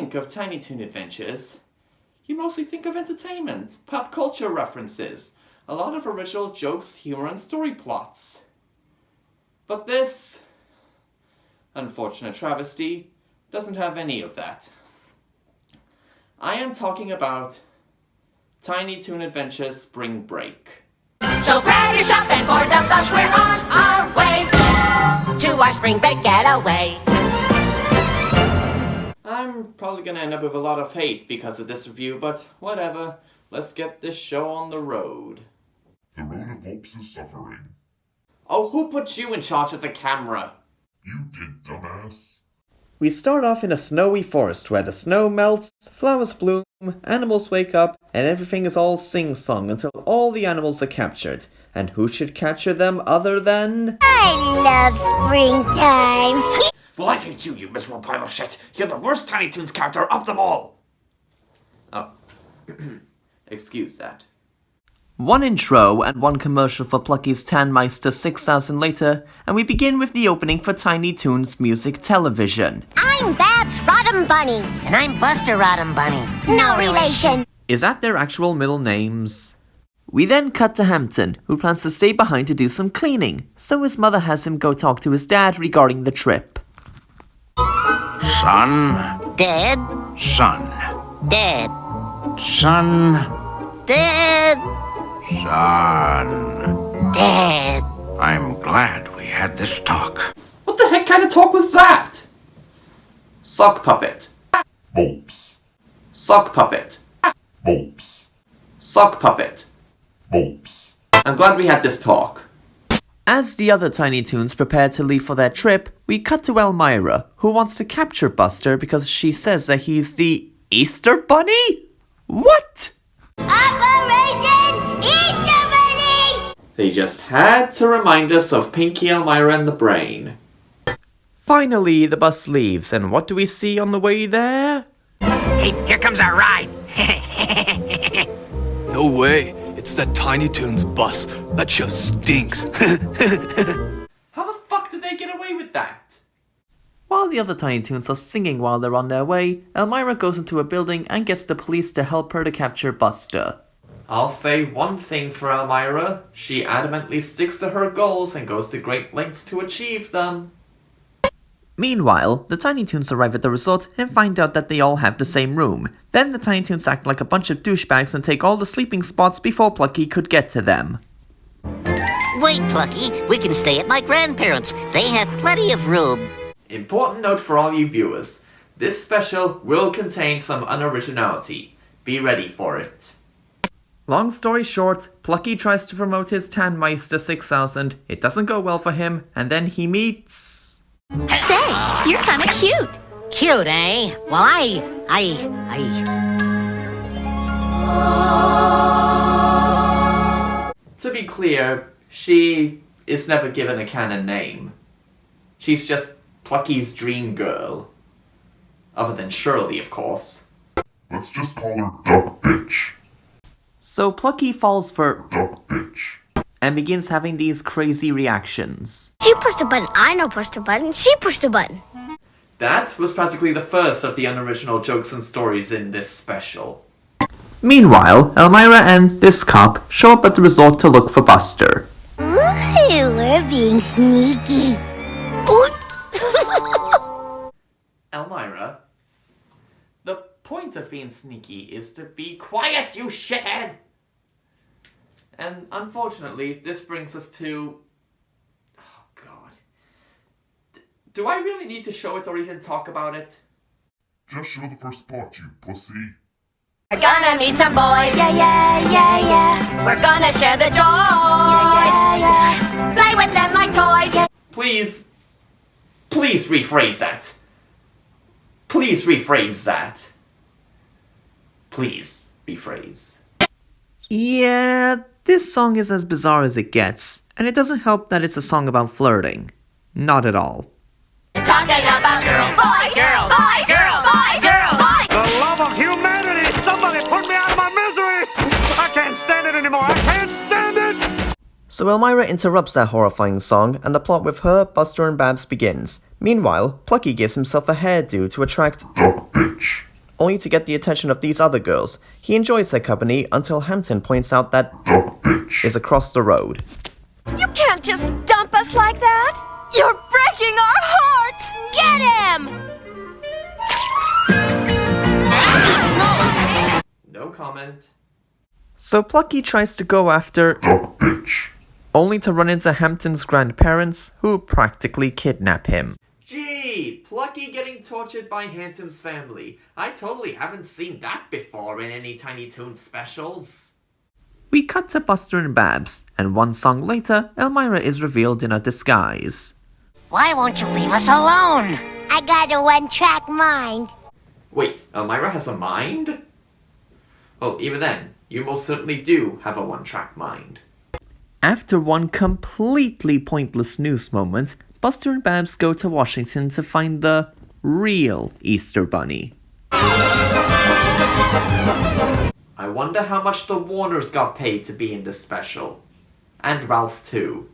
think of Tiny Toon Adventures, you mostly think of entertainment, pop culture references, a lot of original jokes, humor, and story plots. But this unfortunate travesty doesn't have any of that. I am talking about Tiny Toon Adventures Spring Break. So grab your stuff and board the bus, we're on our way to our spring break getaway. I'm probably gonna end up with a lot of hate because of this review, but whatever. Let's get this show on the road. The road of Vulpz is suffering. Oh, who put you in charge of the camera? You did, dumbass. We start off in a snowy forest where the snow melts, flowers bloom, animals wake up, and everything is all sing-song until all the animals are captured. And who should capture them other than... I love springtime. Well, I hate you, you miserable pile of shit. You're the worst Tiny Toons character of them all. Oh. Excuse that. One intro and one commercial for Plucky's Tannmeister 6000 later, and we begin with the opening for Tiny Toons Music Television. I'm Babs Rodham Bunny. And I'm Buster Rodham Bunny. No relation. Is that their actual middle names? We then cut to Hampton, who plans to stay behind to do some cleaning, so his mother has him go talk to his dad regarding the trip. Son, Dad, son, Dad, son, Dad, son. Dad. I'm glad we had this talk. What the heck kind of talk was that? Sock puppet. Vulpz. Sock puppet. Vulpz. Sock puppet. Vulpz. I'm glad we had this talk. As the other Tiny Toons prepare to leave for their trip, we cut to Elmira, who wants to capture Buster because she says that he's the Easter Bunny? What? Operation Easter Bunny. They just had to remind us of Pinky, Elmira, and the Brain. Finally, the bus leaves, and what do we see on the way there? Hey, here comes our ride. No way. It's that Tiny Toons bus. That just stinks. How the fuck did they get away with that? While the other Tiny Toons are singing while they're on their way, Elmira goes into a building and gets the police to help her to capture Buster. I'll say one thing for Elmira. She adamantly sticks to her goals and goes to great lengths to achieve them. Meanwhile, the Tiny Toons arrive at the resort and find out that they all have the same room. Then the Tiny Toons act like a bunch of douchebags and take all the sleeping spots before Plucky could get to them. Wait, Plucky, we can stay at my grandparents'. They have plenty of room. Important note for all you viewers. This special will contain some unoriginality. Be ready for it. Long story short, Plucky tries to promote his Tannmeister 6000, it doesn't go well for him, and then he meets... Say, you're kind of cute. Cute, eh? Well, To be clear, she is never given a canon name. She's just Plucky's dream girl. Other than Shirley, of course. Let's just call her Duck Bitch. So Plucky falls for Duck Bitch. and begins having these crazy reactions. She pushed a button. I know pushed a button. She pushed a button. That was practically the first of the unoriginal jokes and stories in this special. Meanwhile, Elmira and this cop show up at the resort to look for Buster. Ooh, we're being sneaky. Elmira, the point of being sneaky is to be quiet, you shithead! And unfortunately, this brings us to... Oh, God. Do I really need to show it or even talk about it? Just show the first part, you pussy. We're gonna meet some boys. Yeah, yeah, yeah, yeah. We're gonna share the joys. Yeah, yeah. Play with them like toys. Please rephrase that. Please rephrase that. Please rephrase. Yeah, this song is as bizarre as it gets, and it doesn't help that it's a song about flirting. Not at all. Talking about girls, boys, girls, boys, girls, boys, girls, boys. The love of humanity! Somebody put me out of my misery! I can't stand it anymore! I can't stand it! So Elmira interrupts that horrifying song, and the plot with her, Buster, and Babs begins. Meanwhile, Plucky gives himself a hairdo to attract Duck Bitch. only to get the attention of these other girls. He enjoys their company until Hampton points out that Duck bitch. is across the road. You can't just dump us like that! You're breaking our hearts! Get him! No comment. So Plucky tries to go after, Duck bitch. only to run into Hampton's grandparents, who practically kidnap him. Gee, Plucky getting tortured by Hampton's family. I totally haven't seen that before in any Tiny Toons specials. We cut to Buster and Babs, and one song later, Elmira is revealed in a disguise. Why won't you leave us alone? I got a one-track mind. Wait, Elmira has a mind? Well, even then, you most certainly do have a one-track mind. After one completely pointless news moment, Buster and Babs go to Washington to find the real Easter Bunny. I wonder how much the Warners got paid to be in this special. And Ralph too.